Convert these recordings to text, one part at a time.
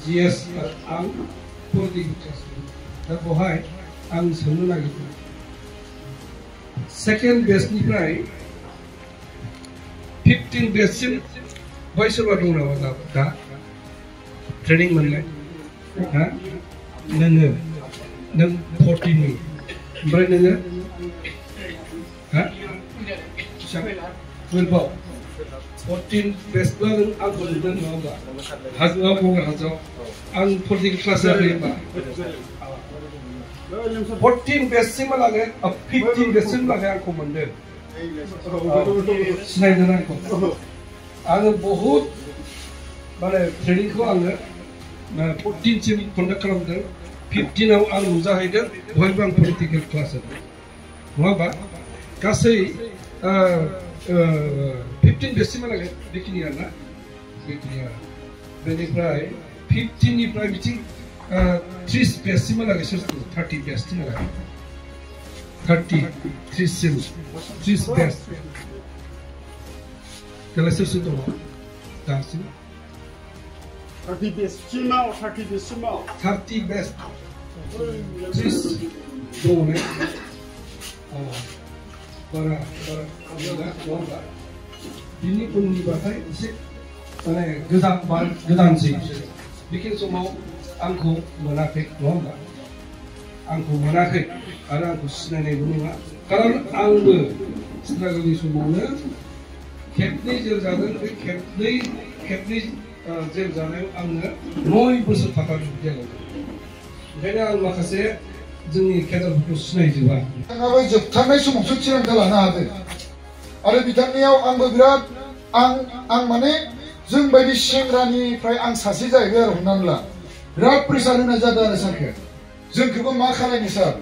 GS आं political class दा बहाय आं सोंनो नागिरदों सेकेंड बेचनिफ्राय 15 बेचसिम बै सोरबा दं नामा दा ट्रेनिं मोननाय हा नों 14 नि ओमफ्राय नोङो हा 12 14 बेचब्ला नों आंखौ नुदों नङा होमबा हाजोआव गंगार हाजोआव आं पलिटिकल क्लास जायाखै होमबा 14 बेचसिमहालागै 15 बेचसिमहालागै आंखौ मोनदों सिनायदों आङो बहुत माने ट्रेनिंखौ आङो 14 सिम कन्डाक्ट खालामदों 15 आव आं नुजाहैदों बहायबो आं पलिटिकल क्लास होदों नङा होमबा गासै 15 बेचसिमहालागै बेखिनि आरोना बेखिनि आरो बेनिफ्राय 15 निफ्राय बिथिं 30 बेचसिमहालागै सोर 30 बेचसिमहालागै 30 सिम 30 बेच दालाय सोर दङ दासिम 30 बेचसिमाव 30 बेचसिमाव 30 बेच 30 दङ ने बारा बिनि उननिबाथाय एसे माने गोदानसै बेखिनि समाव आंखौ मोनाखै नङा होमबा आंखौ मोनाखै आरो आंखौ सिनायनायबो नङा खारन आंबो स्ट्रागलनि समावनो खेबनै जेल जादों बे खेबनै जेल जानायाव आङो 9 बोसोर थाखादों जेलाव ओंखायनो आं माखासे जोंनि केडारफोरखौ सिनायजोबा बिथाङाबो जोबथारनाय समावसो थिरांथा लानो हादों आरो बिथांनियाव आंबो बिराद आं माने जों बायदि सेंग्रानिफ्राय आं सासे जाहैबाय आरो हमनानै ला बिराद प्रेसार होनाय जादों आरो सारखौ जोंखौबो मा खालायनो सार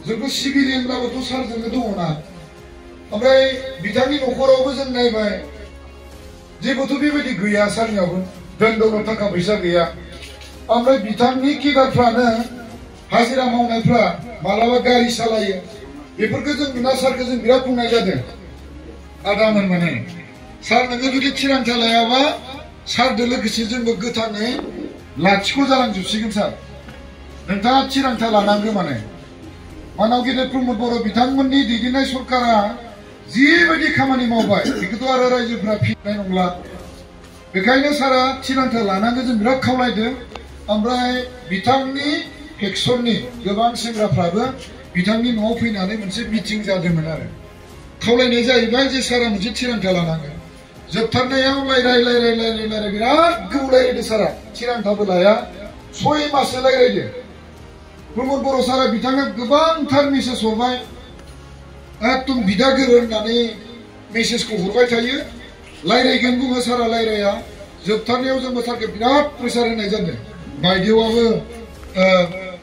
जोंखौ सिभिलियनब्लाबोथ' सारजोंनो दङना ओमफ्राय बिथांनि न'खरावबो जों नायबाय जेबोथ' बेबायदि गैया सारनियावबो धोन दौलत थाखा फैसा गैया ओमफ्राय बिथांनि केडारफ्रानो हाजिरा मावनायफ्रा मालाबा गारि सालायो बेफोरखौ जों नुना सारखौ जों बिराद बुंनाय जादों आदामोन माने सार नोङो जुदि थिरांथा लायाबा सारजों लोगोसे जोंबो गोथाङै लाथिख' जालांजोबसिगोन सार नोंथाङा थिरांथा लानांगौ माने मानाव गेदेर प्रमद बर' बिथांमोननि दैदेननाय सरकारा जिबायदि खामानि मावबाय बेखौथ' आरो रायजोफ्रा फिननाय नंला बेखायनो सारा थिरांथा लानांगौ जों बिराद खावलायदों ओमफ्राय बिथांनि एक्सननि गोबां सेंग्राफ्राबो बिथांनि न'आव फैनानै मोनसे मिटिं जादोंमोन आरो खावलायनाय जाहैबाय जे सारा मोनसे थिरांथा लानांगोन जोबथारनायाव रायलाय बिराद गोबाव रायलायदों सारा थिरांथाबो लाया 6 माससो रायलायदों प्रमद बर' सारा बिथाङा गोबांथार मेसेज हरबाय एकदम बिदा गोरो होननानै मेसेजखौ हरबाय थायो रायलायगोन बुङो सारा रायलाया जोबथारनायाव जोंबो सारखौ बिराद प्रेसार होनाय जादों बायदेवाबो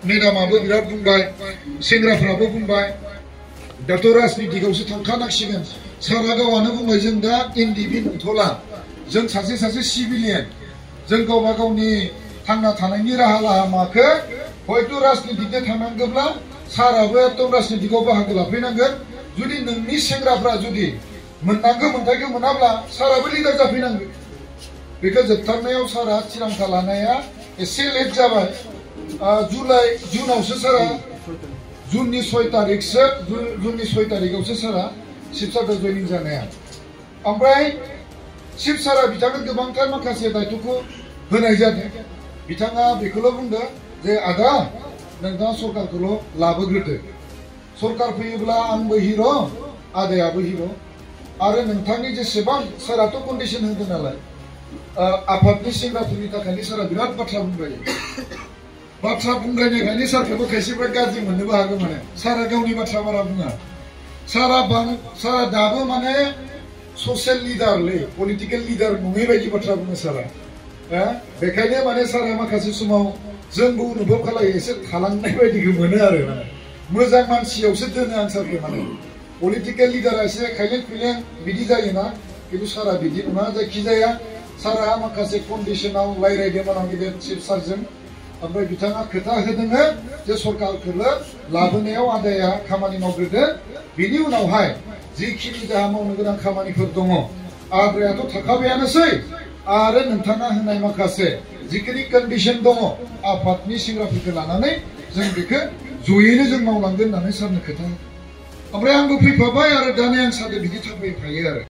मेडामाबो बिराद बुंबाय सेंग्राफ्राबो बुंबाय दाथ' राजनितिकआवसो थांखानांसिगोन सारा गावआनो बुंबाय जों दा एनडिपि नंथ'ला जों सासे सिभिलियन जों गावबा गावनि थांना थानायनि राहा लामाखौ हयथ' राजनितिकजों थांनांगौब्ला साराबो एकदम राजनितिकआव बाहागो लाफैनांगोन जुदि नोंनि सेंग्राफ्रा जुदि मोननांगौ मोन्थायखौ मोनाब्ला साराबो लिडार जाफैनांगोन बेखौ जोबथारनायाव सारा थिरांथा लानाया एसे लेट जाबाय जुनावसो सारा जुननि 6 तारिखआवसो सारा चिफ सारखौ जयनिं जानाया ओमफ्राय चिफ सारा बिथांनो गोबांथार माखासे दायित्वखौ होनाय जादों बिथाङा बेखौल' बुंदों जे आदा नोंथाङा सरकारखौल' लाबोग्रोदो सरकार फैयोब्ला आंबो हिर' आदायाबो हिर' आरो नोंथांनि जेसेबां साराथ' कन्डिसन होदों नालाय आफादनि सेंग्राफोरनि थाखायनो सारा बिराद बाथ्रा बुंबाय बाथ्रा बुंलायनायखायनो सारखौबो खायसेफ्रा गाज्रि मोननोबो हागौ माने सारा गावनि बाथ्रा बारा बुङा सारा दाबो माने ससियेल लिडारलै पलिटिकेल लिडार नङै बायदि बाथ्रा बुङो सारा बेखायनो माने सारा माखासे समाव जोंबो अनुभव खालायो एसे थालांनाय बायदिखौ मोनो आरो माने मोजां मानसियावसो दोनो आं सारखौ माने पलिटिकेल लिडारा एसे खायलें खुइलें बिदि जायोना खिन्थु सारा बिदि नङा जायखिजाया सारा माखासे कन्डिसनाव रायलायदोंमोन आं गेदेर चिफ सारजों ओमफ्राय बिथाङा खोथा होदोङो जे सरकारखौ लाबोनायाव आदाया खामानि मावग्रोदो बिनि उनावहाय जिखिनि जाहा मावनो गोनां खामानिफोर दङ आद्रायाथ' थाखाबायानोसै आरो नोंथाङा होनाय माखासे जिखिनि कन्डिशन दङ आफादनि सेंग्राफोरखौ लानानै जों बेखौ जयैनो जों मावलांगोन होननानै सारनो खोथा ओमफ्राय आंबो फैफाबाय आरो दानिया आं सारदो बिदि थाफैफायो आरो